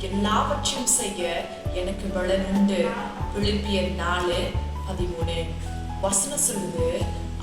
எல்லாவற்றையும் செய்ய எனக்கு பலன் உண்டு. பிலிப்பியர் 4:13 வசனம் சொல்லுது,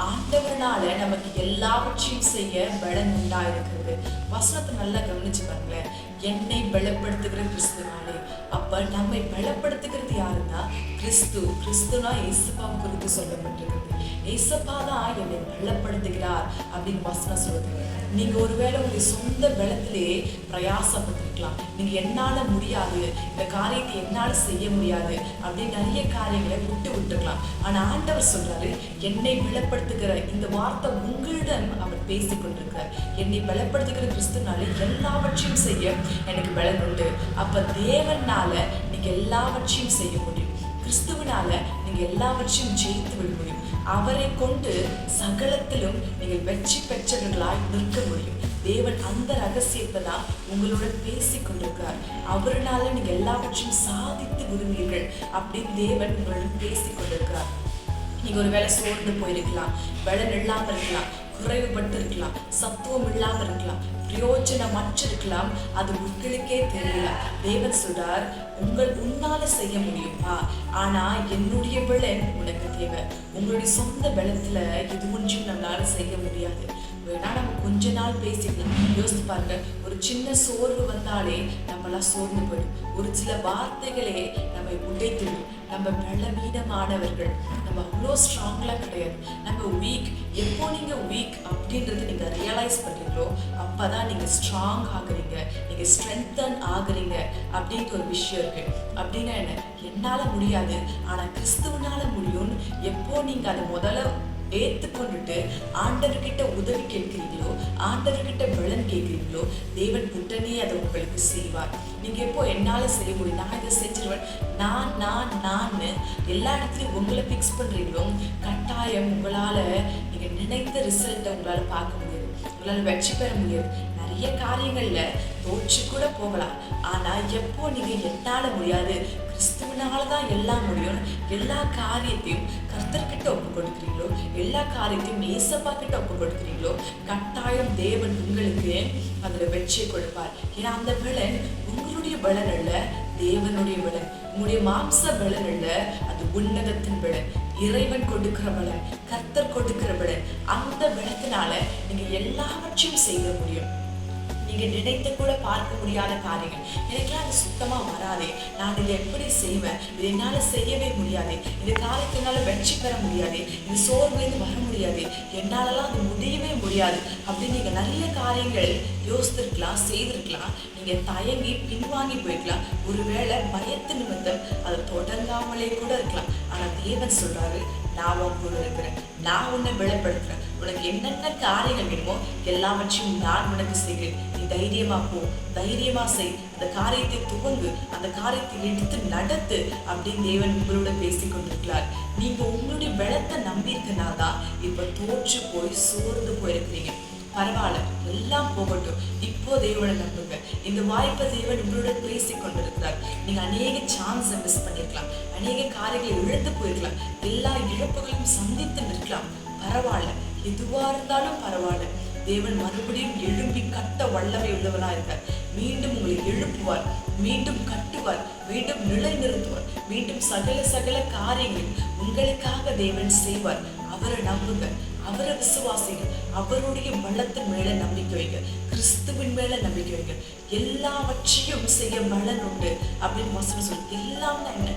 ஆண்டவர்னால நமக்கு எல்லாவற்றையும் செய்ய பலன் உண்டாயிருக்கிறது. வசனத்தை நல்லா கவனிச்சு பாருங்களேன். என்னை பலப்படுத்துகிற கிறிஸ்துனாலே. அப்ப நம்மை பலப்படுத்துகிறது யாருன்னா கிறிஸ்து. கிறிஸ்துனா ஏசப்பாவை குறித்து சொல்லப்பட்டிருக்கிறது. ஏசப்பா தான் என்னை பலப்படுத்துகிறார் அப்படின்னு வசனம் சொல்லுது. நீங்க ஒருவேளை உங்களுடைய சொந்த பலத்திலே பிரயாசப்பட்டிருக்கலாம். நீங்க என்னால முடியாது, இந்த காரியத்தை என்னால செய்ய முடியாது அப்படின்னு நிறைய காரியங்களை விட்டுருக்கலாம். ஆனா ஆண்டவர் சொல்றாரு, என்னை பலப்படுத்துகிற இந்த வார்த்தை உங்களிடம் அவர் பேசிக் கொண்டிருக்கிறார். என்னை பலப்படுத்துகிற கிறிஸ்துனாலே எல்லாவற்றையும் செய்ய எனக்கு பலன் உண்டு. அப்ப தேவனால நீங்க எல்லாவற்றையும் செய்ய முடியும். கிறிஸ்துவனால நீங்க எல்லாவற்றையும் ஜெயித்து விட முடியும். அவரை கொண்டு சகலத்திலும் நீங்கள் வெற்றி பெற்றவர்களாய் நிற்க முடியும். தேவன் அந்த ரகசியத்தை தான் உங்களுடன் பேசிக் கொண்டிருக்கிறார். அவர்னால நீங்க எல்லாவற்றையும் சாதித்து விடுவீர்கள் அப்படின்னு தேவன் உங்களுடன் பேசிக் கொண்டிருக்கிறார். நீங்க ஒரு வேளை சோர்ந்து போயிருக்கலாம், பலன் இல்லாம இருக்கலாம், குறைவுபட்டு இருக்கலாம், சத்துவம் இல்லாம இருக்கலாம், பிரயோஜனமற்று இருக்கலாம். அது உங்களுக்கே தெரியல. தேவன் சொல்றார், உன்னால செய்ய முடியுமா? ஆனா என்னுடைய பலன் உனக்கு தேவை. உங்களுடைய சொந்த பலத்துல இது ஒன்றும் நம்மளால செய்ய முடியாது. வேணா நம்ம கொஞ்ச நாள் பேசிக்கலாம். யோசித்து பாருங்க, ஒரு சின்ன சோர்வு வந்தாலே நம்மளாம் சோர்ந்து போயிடும். ஒரு சில வார்த்தைகளே நம்ம உடைத்துடும். நம்ம பலவீனமானவர்கள், நம்ம அவ்வளோ ஸ்ட்ராங்லாம் கிடையாது, நம்ம வீக். எப்போ நீங்க வீக் அப்படின்றத நீங்க ரியலைஸ் பண்றீங்களோ அப்பதான் நீங்க ஸ்ட்ராங் ஆகுறீங்க, நீங்க ஸ்ட்ரென்தன் ஆகுறீங்க அப்படின்ற ஒரு விஷயம் இருக்கு. அப்படின்னா என்ன? என்னால முடியாது ஆனா கிறிஸ்துவனால முடியும்னு எப்போ நீங்க அதை முதல்ல ஏற்றுக்கொண்டுட்டு ஆண்டவர்கிட்ட உதவி கேட்கிறீங்களோ, ஆண்டவர்கிட்ட பலன் கேட்கிறீங்களோ, தேவன் உடனே அதை உங்களுக்கு செய்வார். நீங்க எப்போ என்னால செய்ய முடியும், நான் இதை செஞ்சிருவேன், நான் எல்லா இடத்துலையும் உங்களை ஃபிக்ஸ் பண்றீங்களோ, கட்டாயம் உங்களால நீங்க நினைத்த ரிசல்ட்டை உங்களால பார்க்க முடியாது, உங்களால வெற்றி பெற முடியாது. நிறைய காரியங்கள்ல தோற்று கூட போகலாம். ஆனா எப்போ நீங்க என்னால முடியாது, கிறிஸ்துவனாலதான் எல்லாம் முடியும், எல்லா காரியத்தையும் கர்த்தர்கிட்ட ஒப்பு கொடுக்குறீங்களோ, எல்லா காரியத்தையும் ஏசப்பா கிட்ட ஒப்பு கொடுக்குறீங்களோ, கட்டாயம் தேவன் உங்களுக்கு அதுல வெற்றி கொடுப்பார். ஏன்னா அந்த பலன் உங்களுடைய பலன் அல்ல, தேவனுடைய பலன். உங்களுடைய மாம்ச பலன் அல்ல, அது உன்னதத்தின் பலன், இறைவன் கொடுக்கிற பலன், கர்த்தர் கொடுக்கிற பலன். அந்த பலத்தினால நீங்க எல்லாவற்றையும் செய்ய முடியும். நீங்க நினைத்து கூட பார்க்க முடியாத காரியங்கள், எனக்குலாம் அது சுத்தமா வராதே, நான் இதை எப்படி செய்வேன், இது என்னால செய்யவே முடியாது, இந்த காரியத்தினால வெற்றி பெற முடியாது, இந்த சோர்வுலேருந்து வர முடியாது, என்னாலலாம் அது முடியவே முடியாது அப்படின்னு நீங்க நிறைய காரியங்கள் யோசித்திருக்கலாம், செய்திருக்கலாம். நீங்க தயங்கி பின்வாங்கி போயிருக்கலாம். ஒருவேளை பயத்து நிமித்தம் அதை தொடங்காமலே கூட இருக்கலாம். ஆனா தேவன் சொல்றாரு, நான் உன் கூட இருக்கிறேன், நான் உன்னை பலப்படுத்துறேன், உனக்கு என்னென்ன காரியங்கள் வேணுமோ எல்லாவற்றையும் நான் உனக்கு செய்கிறேன், நீ தைரியமா போ, தைரியமா செய், அந்த காரியத்தை துவங்கு, அந்த காரியத்தை எடுத்து நடத்து அப்படின்னு தேவன் உங்களோட பேசிக் கொண்டிருக்கிறார். நீங்க உங்களுடைய பலத்தை நம்பியிருக்கனாதான் இப்ப தோற்று போய் சோர்ந்து போயிருக்கிறீங்க. பரவாயில்ல, எல்லாம் போகட்டும், இப்போ தேவனை நம்புங்க. இந்த வாய்ப்பை தேவன் உங்களோட பேசிக் கொண்டிருக்கிறார். நீங்க அநேக சான்ஸை மிஸ் பண்ணிருக்கலாம், அநேக காரியங்களை இழந்து போயிருக்கலாம், எல்லா இழப்புகளையும் சந்தித்து நிற்கலாம். பரவாயில்ல, எதுவா இருந்தாலும் பரவாயில்ல, தேவன் மறுபடியும் எழும்பி கட்ட வல்லமை உள்ளவனா இருக்கார். மீண்டும் உங்களை எழுப்புவார், மீண்டும் கட்டுவார், மீண்டும் நிலை நிறுத்துவார், மீண்டும் சகல காரியங்கள் உங்களுக்காக தேவன் செய்வார். அவரை நம்புங்க, அவரை விசுவாசிங்க, அவருடைய பலத்தின் மேல நம்பிக்கை வைங்க, கிறிஸ்துவின் மேல நம்பிக்கை வைங்க. எல்லாவற்றையும் செய்ய பலன் உண்டு அப்படின்னு வசனம் சொல்லு. எல்லாம் என்ன,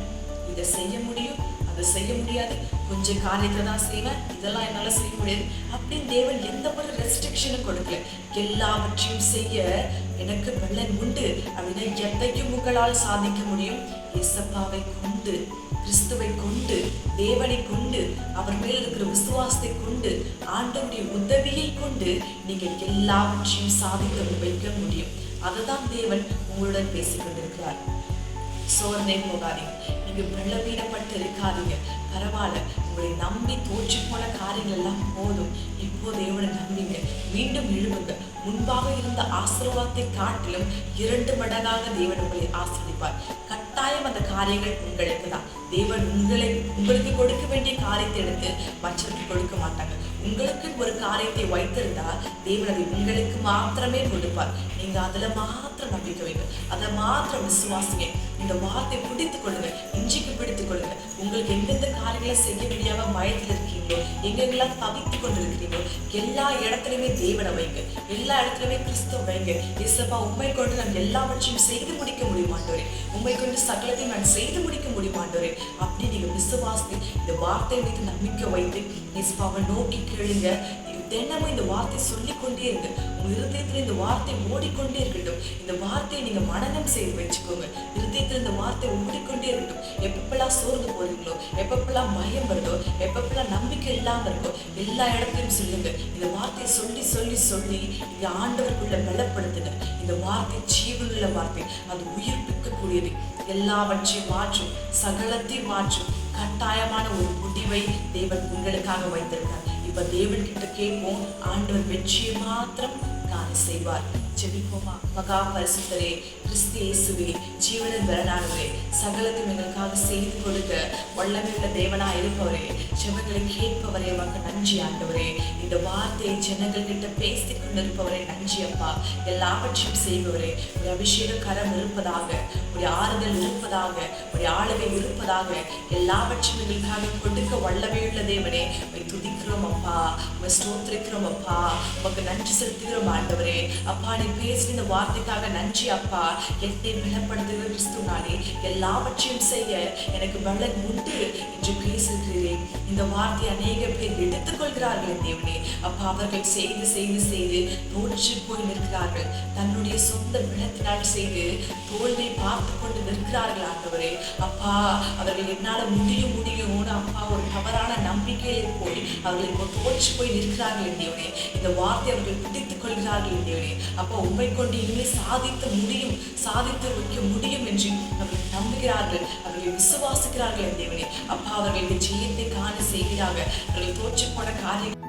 இதை செய்ய முடியும், அதை செய்ய முடியாது, கொஞ்சம் காரியத்தை தான் செய்வேன், இதெல்லாம் என்னால செய்ய முடியாது அப்படின்னு தேவன் எந்த ஒரு ரெஸ்ட்ரிக்ஷனும் கொடுக்கல. எல்லாவற்றையும் செய்ய எனக்கு பலன் உண்டு அப்படின்னா எதையும் உங்களால் சாதிக்க முடியும். இயேசப்பாவை கொண்டு, கிறிஸ்துவை கொண்டு, தேவனை கொண்டு, அவர் மேல் இருக்கிற விசுவாசத்தை கொண்டு, ஆண்டவருடைய உதவியை கொண்டு நீங்க எல்லாவற்றையும் சாதிக்க வைக்க முடியும். அதுதான் தேவன் உங்களுடன் பேசிக் கொண்டிருக்கிறார். சோர்ந்தே போகாதீங்க, நீங்க பலவீனப்பட்டு இருக்காதீங்க. பரவாயில்ல, உங்களை நம்பி தோற்று போன காரியங்கள் எல்லாம் போதும். இப்போ தேவனை நம்பிங்க, மீண்டும் எழுவுங்க. முன்பாக இருந்த ஆசீர்வாதத்தை காட்டிலும் 2 மடங்காக தேவன் உங்களை ஆசீர்வதிப்பார். கட்டாயம் அந்த காரியங்கள் உங்களுக்கு தான். தேவன் உங்களுக்கு கொடுக்க வேண்டிய காரியத்தை எடுத்து மற்றவர்களுக்கு கொடுக்க மாட்டாங்க. உங்களுக்கு ஒரு காரியத்தை வைத்திருந்தா தேவன் அதை உங்களுக்கு மாத்திரமே கொடுப்பார். நீங்க அதுல மாத்திரம் நம்பிக்கை வைங்க, அதை மாத்திரம் விசுவாசிங்க. இந்த வார்த்தை பிடித்துக் கொள்ளுங்க, இன்றைக்கு பிடித்துக் கொள்ளுங்க. உங்களுக்கு எந்தெந்த காரியங்களை செய்ய முடியாம பயத்தில் இருக்கீங்களோ, எங்கெங்கெல்லாம் தவித்துக் கொண்டு இருக்கிறீங்களோ, எல்லா இடத்துலயுமே தேவனை வைங்க, எல்லா இடத்துலயுமே கிறிஸ்துவ வைங்க. இயேசுப்பா, உம்மை கொண்டு நான் எல்லாவற்றையும் செய்து முடிக்க முடியும் ஆண்டவரே, உம்மை கொண்டு சகலத்தையும் நான் செய்து முடிக்க முடியும் ஆண்டவரே. அப்படி நீங்க விசுவாசி இந்த வார்த்தை மீது நம்பிக்கை வைத்து இயேசுப்பாவை நோக்கி கேளுங்க. தினமும் இந்த வார்த்தை சொல்லிக்கொண்டே இருக்கு. உங்க இருதயத்துல இந்த வார்த்தை ஓடிக்கொண்டே இருக்கட்டும். இந்த வார்த்தையை நீங்க மனனம் செய்து வச்சுக்கோங்க. இருதயத்துல இந்த வார்த்தை ஓடிக்கொண்டே இருக்கட்டும். எப்பப்பெல்லாம் சோர்ந்து போறீங்களோ, எப்பப்பெல்லாம் பயம் வருதோ, எப்பப்பெல்லாம் நம்பிக்கை இல்லாம இருக்கோ, எல்லா இடத்தையும் சொல்லுங்க. இந்த வார்த்தையை சொல்லி சொல்லி சொல்லி நீங்க ஆண்டவருக்குள்ள பலப்படுத்துங்க. இந்த வார்த்தை ஜீவனுள்ள வார்த்தை, அது உயிர்ப்பிக்கக்கூடியது. எல்லாவற்றையும் மாற்றும், சகலத்தையும் மாற்றும் கட்டாயமான ஒரு முடிவை தேவன் உங்களுக்காக வைத்திருக்கார். இப்ப தேவன் கிட்ட கேட்போம், ஆண்டவர் வெற்றியை மாத்திரம் காண செய்வார். ஜெபிப்போமா? மகா பரிசுத்தரே, கிறிஸ்து இயேசுவே, ஜீவனின் பலனானவரே, சகலத்தையும் எங்களுக்காக செய்து கொடுக்க வல்லமையுள்ள தேவனா இருப்பவரே, ஜெபங்களை கேட்பவரே, உமக்கு நன்றி ஆண்டவரே. இந்த வார்த்தையை ஜனங்கள் கிட்ட பேசி கொண்டிருப்பவரே, நன்றி அப்பா. எல்லாவற்றையும் செய்பவரே, ஒரு அபிஷேக கரம் இருப்பதாக, ஒரு ஆறுதல் இருப்பதாக, ஒரு ஆளுகை இருப்பதாக, எல்லாவற்றையும் எங்களுக்காக கொடுக்க வல்லமையுள்ள தேவனே, துதிக்கிறோம் அப்பா, ஸ்தோத்திரிக்கிறோம் அப்பா, உமக்கு நன்றி செலுத்துகிறோம் ஆண்டவரே. அப்பா, நீ பேசின இந்த வார்த்தைக்காக நன்றி அப்பா. என்னை பலப்படுத்துகிற கிறிஸ்துனாலே எல்லாவற்றையும் செய்ய எனக்கு பலன் உண்டு என்று பேசுகிறேன். இந்த வார்த்தை அநேக பேர் எடுத்துக்கொள்கிறார்கள் தேவனே. அப்பா, அவர்கள் செய்து செய்து செய்து தோற்று போய் நிற்கிறார்கள். தன்னுடைய சொந்த பலத்தினால் செய்து தோல்வி பார்த்து கொண்டு நிற்கிறார்கள் ஆண்டவரே. அப்பா, அவர்கள் என்னால முடியும் முடியும்னு அப்பா ஒரு தவறான நம்பிக்கையிலே போய் அவர்கள் இப்போ தோற்று போய் நிற்கிறார்கள் தேவனே. இந்த வார்த்தை அவர்கள் பிடித்துக் கொள்கிறார்கள் தேவனே. அப்பா, உம்மை கொண்டு இனிமே சாதித்து முடியும், சாதித்து வைக்க முடியும் என்று அவர்கள் நம்புகிறார்கள், அவர்கள் விசுவாசிக்கிறார்கள் தேவனே. அப்பா, அவர்கள் இந்த ஜெயத்தை காண செய்கிறார்கள். அவர்கள் தோற்று போன காரியம்